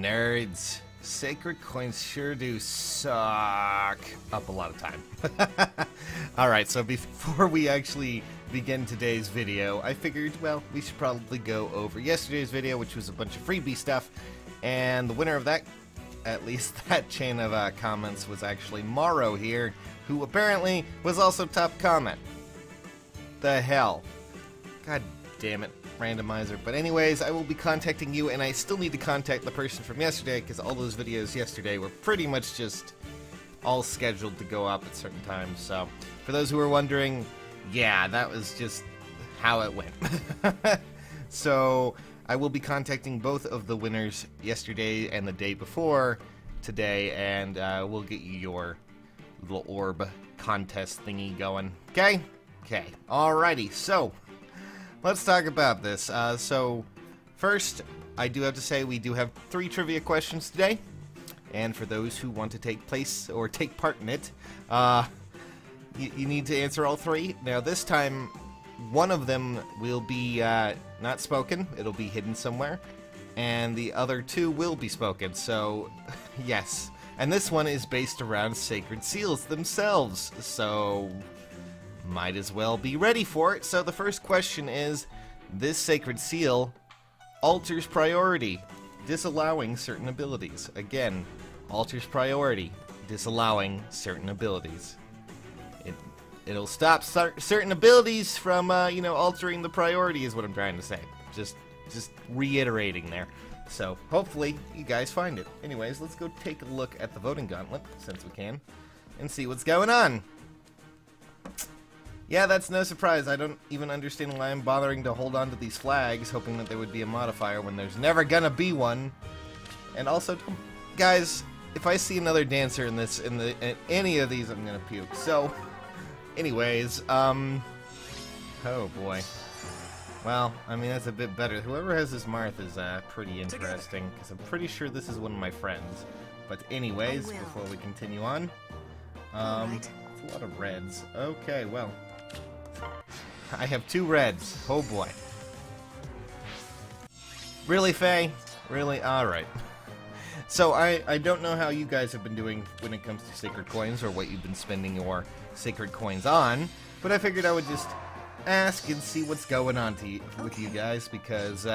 nerds. Sacred coins sure do suck up a lot of time. Alright, so before we actually begin today's video, I figured, well, we should probably go over yesterday's video, which was a bunch of freebie stuff, and the winner of that, at least that chain of comments, was actually Morrow here, who apparently was also top comment. The hell. God damn it, randomizer. But anyways, I will be contacting you, and I still need to contact the person from yesterday, because all those videos yesterday were pretty much just all scheduled to go up at certain times. So, for those who are wondering, yeah, that was just how it went. So, I will be contacting both of the winners yesterday and the day before today, and we'll get you your little orb contest thingy going. Okay? Okay. Alrighty, so let's talk about this. So, first, I do have to say we do have 3 trivia questions today. And for those who want to take part in it, you need to answer all 3. Now, this time, one of them will be not spoken. It'll be hidden somewhere. And the other 2 will be spoken. So, yes. And this one is based around sacred seals themselves. So, might as well be ready for it. So the first question is, this sacred seal alters priority, disallowing certain abilities. Again, alters priority, disallowing certain abilities. It'll stop certain abilities from, altering the priority is what I'm trying to say. Just reiterating there. So, hopefully, you guys find it. Anyways, let's go take a look at the voting gauntlet, since we can, and see what's going on. Yeah, that's no surprise. I don't even understand why I'm bothering to hold on to these flags, hoping that there would be a modifier when there's never gonna be one. And also, guys, if I see another dancer in any of these, I'm gonna puke. So, anyways, oh boy. Well, I mean, that's a bit better. Whoever has this Marth is pretty interesting, because I'm pretty sure this is one of my friends. But anyways, before we continue on, it's a lot of reds. Okay, well, I have 2 reds. Oh boy. Really, Faye? Really? Alright. So, I don't know how you guys have been doing when it comes to sacred coins, or what you've been spending your sacred coins on, but I figured I would just ask and see what's going on with you guys, because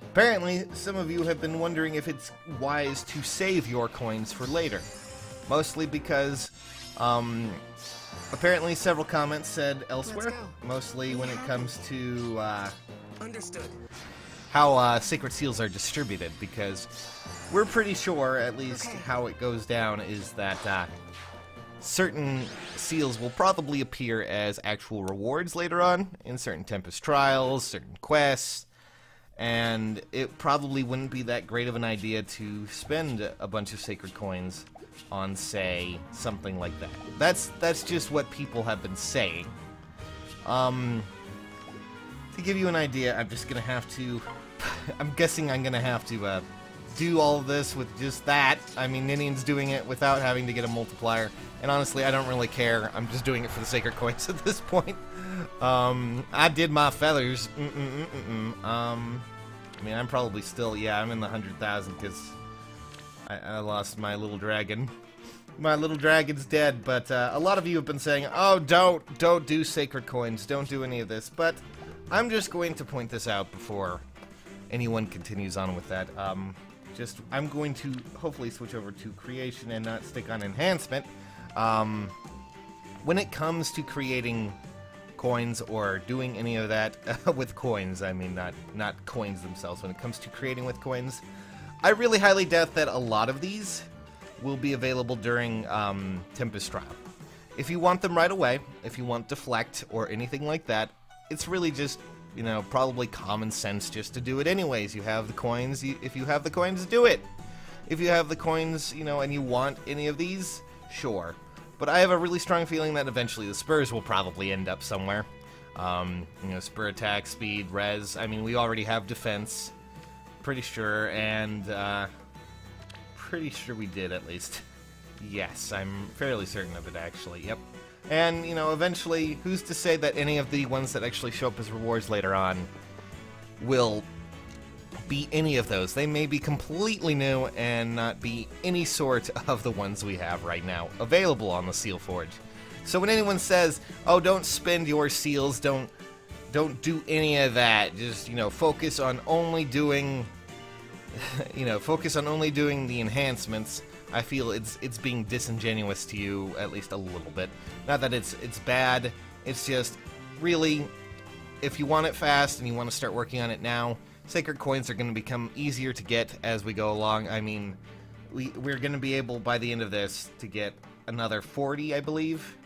apparently some of you have been wondering if it's wise to save your coins for later. Mostly because apparently several comments said elsewhere, mostly when it comes to Understood. how sacred seals are distributed, because we're pretty sure, at least how it goes down, is that certain seals will probably appear as actual rewards later on in certain Tempest trials, certain quests, and it probably wouldn't be that great of an idea to spend a bunch of sacred coins on, say, something like that. That's just what people have been saying. To give you an idea, I'm just gonna have to I'm guessing I'm gonna have to do all of this with just that. I mean, Ninian's doing it without having to get a multiplier, and honestly, I don't really care. I'm just doing it for the sacred coins at this point. I did my feathers. I mean, I'm probably still, yeah, I'm in the 100,000 because I lost my little dragon. My little dragon's dead, but a lot of you have been saying, oh, don't do sacred coins, don't do any of this, but I'm just going to point this out before anyone continues on with that. I'm going to hopefully switch over to creation and not stick on enhancement. When it comes to creating coins or doing any of that with coins, I mean not coins themselves, when it comes to creating with coins, I really highly doubt that a lot of these will be available during Tempest Trial. If you want them right away, if you want Deflect or anything like that, it's really just, probably common sense just to do it anyways. You have the coins, if you have the coins, do it. If you have the coins, and you want any of these, sure. But I have a really strong feeling that eventually the spurs will probably end up somewhere. Spur attack, speed, res. I mean, we already have defense, pretty sure, and pretty sure we did at least. Yes, I'm fairly certain of it, actually. Yep. And, eventually, who's to say that any of the ones that actually show up as rewards later on will be any of those. They may be completely new and not be any sort of the ones we have right now available on the Seal Forge. So when anyone says, "Oh, don't spend your seals, don't do any of that. Just, focus on only doing focus on only doing the enhancements," I feel it's being disingenuous to you at least a little bit. Not that it's bad. It's just really, if you want it fast and you want to start working on it now, sacred coins are going to become easier to get as we go along. I mean, we're going to be able by the end of this to get another 40, I believe.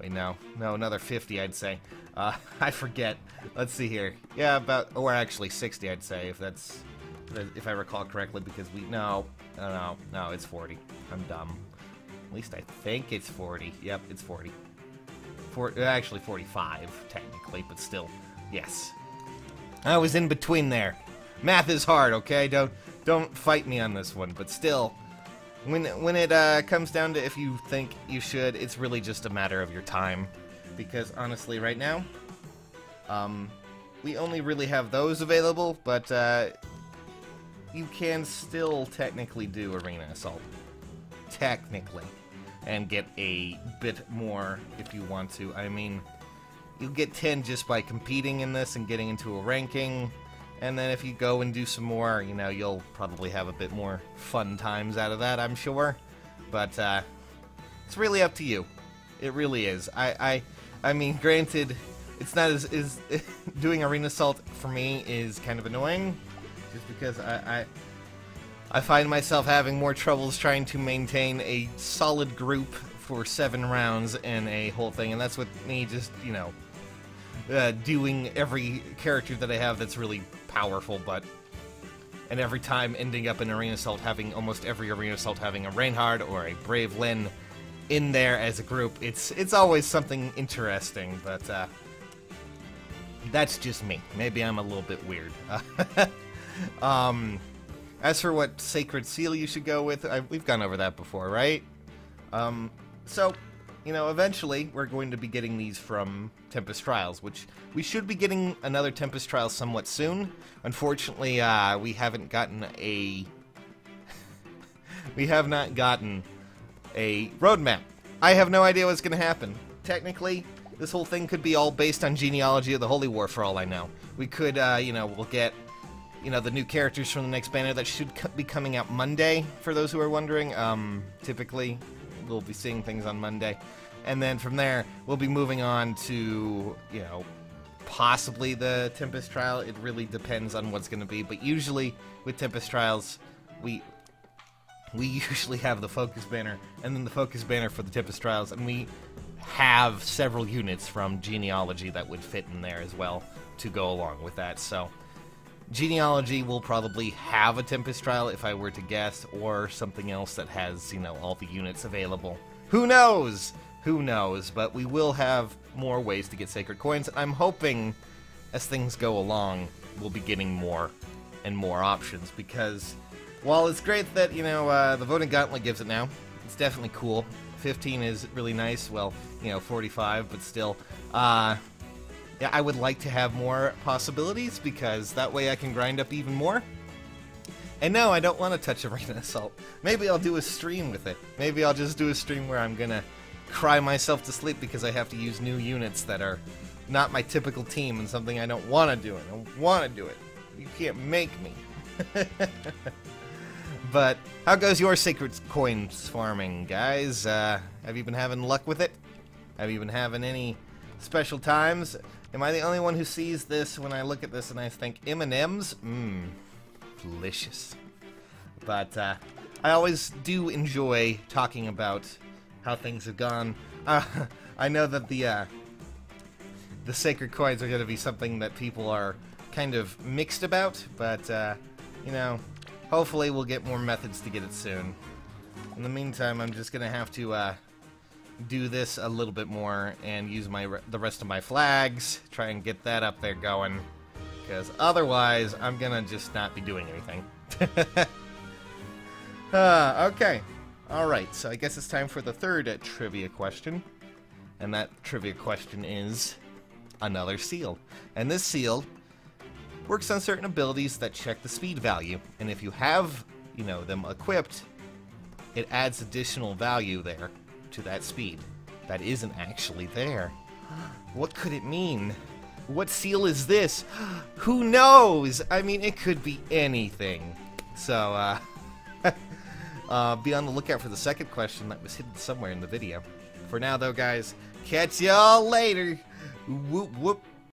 Wait, no, another 50, I'd say. I forget. Let's see here. Yeah, or actually 60, I'd say, if I recall correctly, because no, it's 40. I'm dumb. At least I think it's 40. Yep, it's 40. Actually 45, technically, but still, yes. I was in between there. Math is hard, okay? Don't fight me on this one, but still, when it comes down to if you think you should, it's really just a matter of your time. Because honestly, right now, we only really have those available, but you can still technically do Arena Assault. Technically. And get a bit more if you want to. I mean, you get 10 just by competing in this and getting into a ranking. And then if you go and do some more, you'll probably have a bit more fun times out of that, I'm sure. But it's really up to you. It really is. I mean, granted, it's not as doing Arena Assault for me is kind of annoying, just because I find myself having more troubles trying to maintain a solid group for 7 rounds and a whole thing, and that's with me just, doing every character that I have that's really powerful, and every time ending up in Arena Assault having almost every Arena Assault having a Reinhard or a Brave Lyn in there as a group. It's always something interesting, but that's just me. Maybe I'm a little bit weird. As for what Sacred Seal you should go with, we've gone over that before, right? So, eventually we're going to be getting these from Tempest Trials, which we should be getting another Tempest Trial somewhat soon. Unfortunately, we haven't gotten a... we have not gotten a roadmap. I have no idea what's going to happen. Technically, this whole thing could be all based on Genealogy of the Holy War for all I know. We could, we'll get... the new characters from the next banner that should be coming out Monday, for those who are wondering. Typically, we'll be seeing things on Monday. And then from there, we'll be moving on to, possibly the Tempest Trial. It really depends on what's going to be. But usually, with Tempest Trials, we usually have the Focus Banner, and then the Focus Banner for the Tempest Trials. And we have several units from Genealogy that would fit in there as well to go along with that. So... Genealogy will probably have a Tempest Trial, if I were to guess, or something else that has, all the units available. Who knows? Who knows? But we will have more ways to get Sacred Coins. I'm hoping, as things go along, we'll be getting more and more options, because while it's great that, the Voting Gauntlet gives it now, it's definitely cool. 15 is really nice. Well, 45, but still, yeah, I would like to have more possibilities, because that way I can grind up even more. And no, I don't want to touch Arena Assault. Maybe I'll do a stream with it. Maybe I'll just do a stream where I'm gonna cry myself to sleep because I have to use new units that are not my typical team and something I don't want to do. I don't want to do it. You can't make me. But how goes your Sacred Coins farming, guys? Have you been having luck with it? Have you been having any special times? Am I the only one who sees this when I look at this and I think M&Ms? Mmm, delicious. But I always do enjoy talking about how things have gone. I know that the Sacred Coins are going to be something that people are kind of mixed about, but hopefully we'll get more methods to get it soon. In the meantime, I'm just going to have to do this a little bit more and use the rest of my flags, try and get that up there going, because otherwise I'm gonna just not be doing anything. Okay, alright, so I guess it's time for the third trivia question, and that trivia question is another seal. And this seal works on certain abilities that check the speed value. And if you have, you know, them equipped, it adds additional value there to that speed that isn't actually there. What could it mean? What seal is this? Who knows? I mean, it could be anything. So, be on the lookout for the second question that was hidden somewhere in the video. For now, though, guys, catch y'all later. Whoop, whoop.